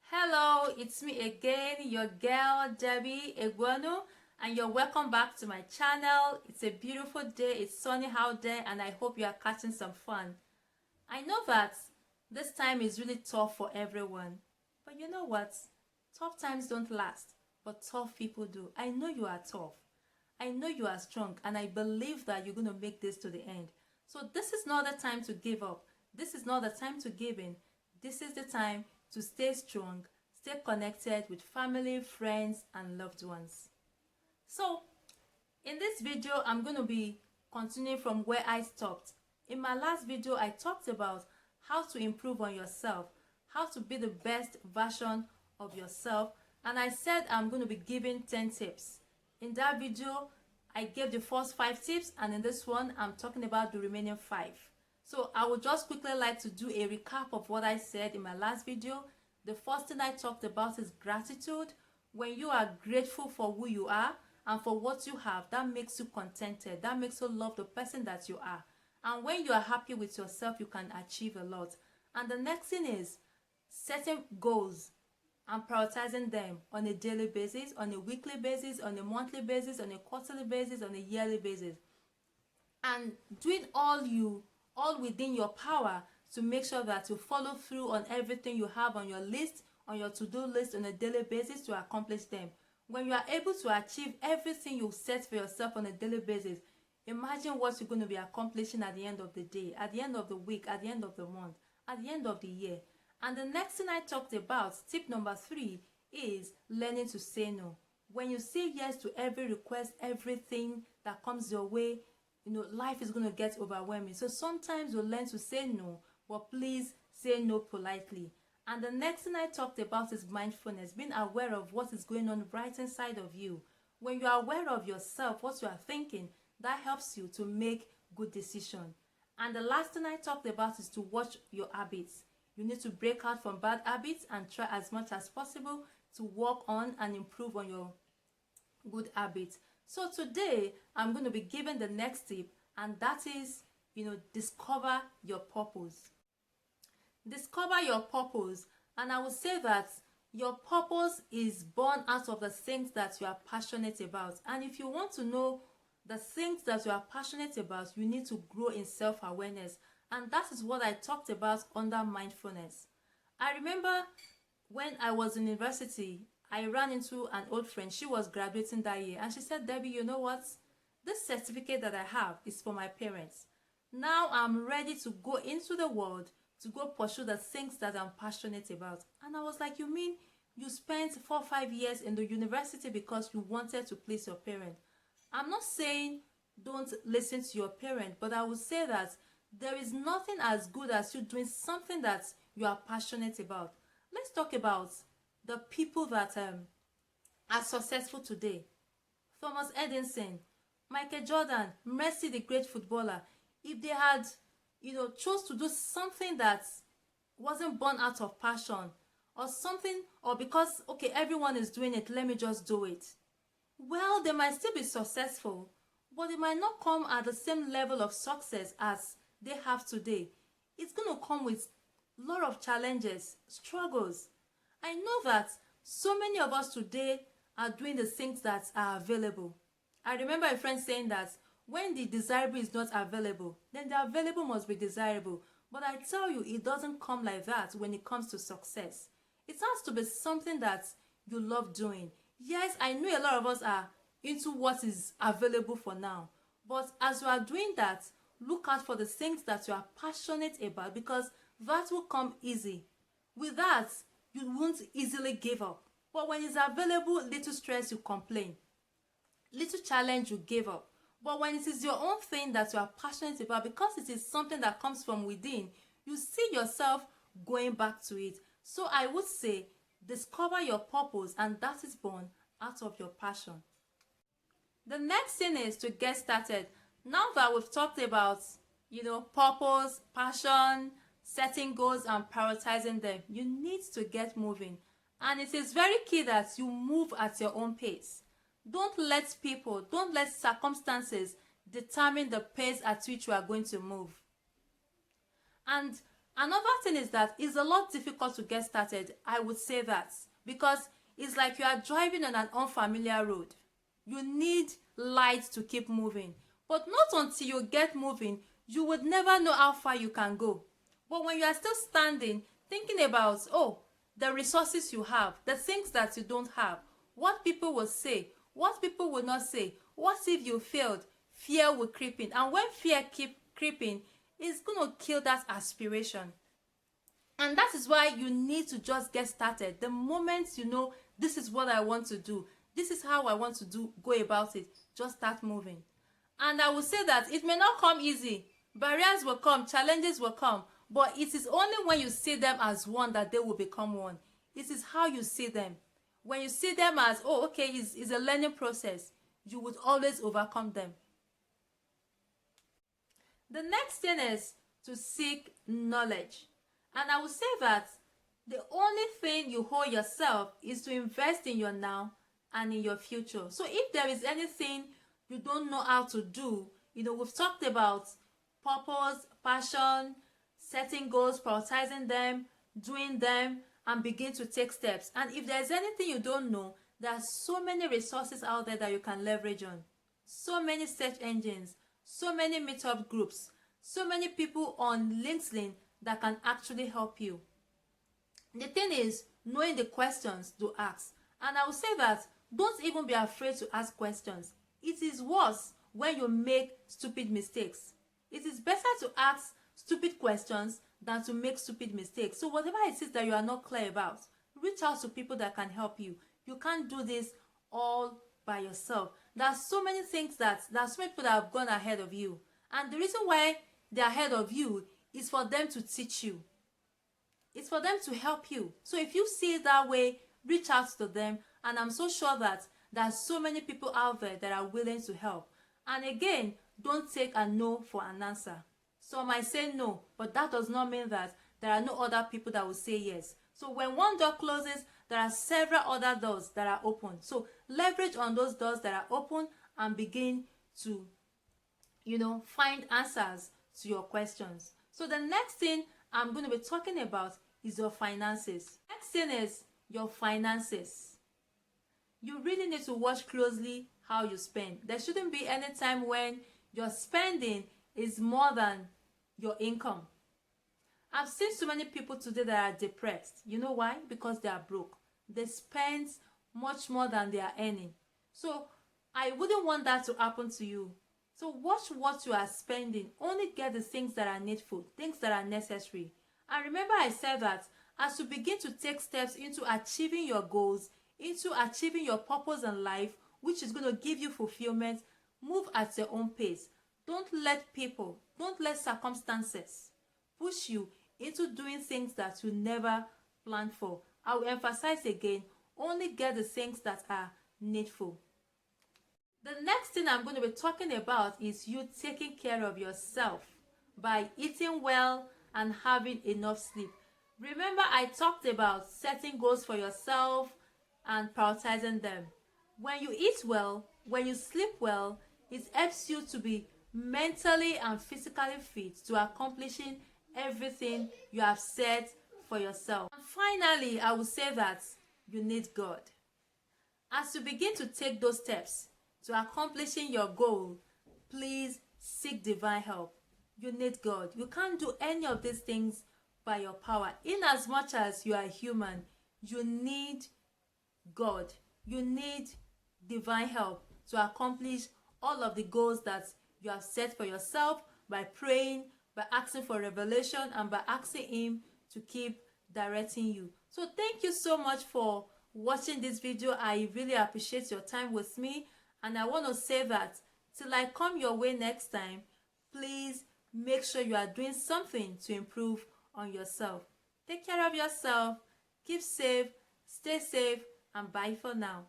Hello, it's me again, your girl Debbie Eguano, and you're welcome back to my channel. It's a beautiful day, it's sunny out there, and I hope you are catching some fun. I know that this time is really tough for everyone, but you know what? Tough times don't last, but tough people do. I know you are tough. I know you are strong, and I believe that you're going to make this to the end. So this is not the time to give up. This is not the time to give in. This is the time to stay strong, stay connected with family, friends, and loved ones. So in this video, I'm going to be continuing from where I stopped. In my last video, I talked about how to improve on yourself, how to be the best version of yourself, and I said I'm going to be giving 10 tips. In that video, I gave the first 5 tips, and in this one, I'm talking about the remaining 5. So I would just quickly like to do a recap of what I said in my last video. The first thing I talked about is gratitude. When you are grateful for who you are and for what you have, that makes you contented. That makes you love the person that you are. And when you are happy with yourself, you can achieve a lot. And the next thing is setting goals and prioritizing them on a daily basis, on a weekly basis, on a monthly basis, on a quarterly basis, on a yearly basis. And doing all within your power to make sure that you follow through on everything you have on your list, on your to-do list on a daily basis to accomplish them. When you are able to achieve everything you set for yourself on a daily basis, imagine what you're going to be accomplishing at the end of the day, at the end of the week, at the end of the month, at the end of the year. And the next thing I talked about, tip number 3, is learning to say no. When you say yes to every request, everything that comes your way, life is going to get overwhelming. So sometimes you learn to say no, but please say no politely. And the next thing I talked about is mindfulness, being aware of what is going on right inside of you. When you are aware of yourself, what you are thinking, that helps you to make good decisions. And the last thing I talked about is to watch your habits. You need to break out from bad habits and try as much as possible to work on and improve on your good habits. So today, I'm going to be giving the next tip, and that is, discover your purpose. Discover your purpose, and I will say that your purpose is born out of the things that you are passionate about. And if you want to know the things that you are passionate about, you need to grow in self-awareness. And that is what I talked about under mindfulness. I remember when I was in university, I ran into an old friend. She was graduating that year, and she said, Debbie, you know what? This certificate that I have is for my parents. Now I'm ready to go into the world to go pursue the things that I'm passionate about. And I was like, you mean you spent 4 or 5 years in the university because you wanted to please your parent? I'm not saying don't listen to your parent, but I would say that there is nothing as good as you doing something that you are passionate about. Let's talk about the people that are successful today. Thomas Edison, Michael Jordan, Messi, the great footballer. If they had, chose to do something that wasn't born out of passion or something, or because, okay, everyone is doing it, let me just do it. Well, they might still be successful, but it might not come at the same level of success as they have today. It's going to come with a lot of challenges, struggles. I know that so many of us today are doing the things that are available. I remember a friend saying that when the desirable is not available, then the available must be desirable. But I tell you, it doesn't come like that when it comes to success. It has to be something that you love doing. Yes, I know a lot of us are into what is available for now. But as you are doing that, look out for the things that you are passionate about, because that will come easy. With that, you won't easily give up. But when it's available, little stress, you complain. Little challenge, you give up. But when it is your own thing that you are passionate about, because it is something that comes from within, you see yourself going back to it. So I would say, discover your purpose, and that is born out of your passion. The next thing is to get started. Now that we've talked about, purpose, passion, setting goals and prioritizing them, you need to get moving. And it is very key that you move at your own pace. Don't let circumstances determine the pace at which you are going to move. And Another thing is that it's a lot difficult to get started. I would say that because it's like you are driving on an unfamiliar road. You need light to keep moving, but not until you get moving, you would never know how far you can go. But when you are still standing, thinking about, oh, the resources you have, the things that you don't have, what people will say, what people will not say, what if you failed, fear will creep in. And when fear keep creeping, it's going to kill that aspiration. And that is why you need to just get started. The moment you know, this is what I want to do, this is how I want to go about it, just start moving. And I will say that it may not come easy. Barriers will come, challenges will come, but it is only when you see them as one that they will become one. It is how you see them. When you see them as, oh, okay, it's a learning process, you would always overcome them. The next thing is to seek knowledge. And I would say that the only thing you hold yourself is to invest in your now and in your future. So if there is anything you don't know how to do, we've talked about purpose, passion, setting goals, prioritizing them, doing them, and begin to take steps. And if there's anything you don't know, there are so many resources out there that you can leverage on. So many search engines, so many meetup groups, so many people on LinkedIn that can actually help you. The thing is knowing the questions to ask. And I will say that don't even be afraid to ask questions. It is worse when you make stupid mistakes. It is better to ask stupid questions than to make stupid mistakes. So whatever it is that you are not clear about, reach out to people that can help you. You can't do this all by yourself. There are so many things there are so many people that have gone ahead of you. And the reason why they're ahead of you is for them to teach you. It's for them to help you. So if you see it that way, reach out to them. And I'm so sure that there are so many people out there that are willing to help. And again, don't take a no for an answer. Some might say no, but that does not mean that there are no other people that will say yes. So when one door closes, there are several other doors that are open. So leverage on those doors that are open and begin to, find answers to your questions. So the next thing I'm going to be talking about is your finances. Next thing is your finances. You really need to watch closely how you spend. There shouldn't be any time when your spending is more than your income. I've seen so many people today that are depressed. You know why? Because they are broke. They spend much more than they are earning. So I wouldn't want that to happen to you. So watch what you are spending. Only get the things that are needful, things that are necessary. And remember I said that as you begin to take steps into achieving your goals, into achieving your purpose in life, which is going to give you fulfillment, move at your own pace. Don't let people, don't let circumstances push you into doing things that you never planned for. I will emphasize again, only get the things that are needful. The next thing I'm going to be talking about is you taking care of yourself by eating well and having enough sleep. Remember I talked about setting goals for yourself and prioritizing them. When you eat well, when you sleep well, it helps you to be mentally and physically fit to accomplishing everything you have set for yourself. And finally, I will say that you need God. As you begin to take those steps to accomplishing your goal, please seek divine help. You need God. You can't do any of these things by your power. In as much as you are human, you need God. You need divine help to accomplish all of the goals that you have set for yourself by praying, by asking for revelation, and by asking Him to keep directing you. So thank you so much for watching this video. I really appreciate your time with me, and I want to say that till I come your way next time, please make sure you are doing something to improve on yourself. Take care of yourself, keep safe, stay safe, and bye for now.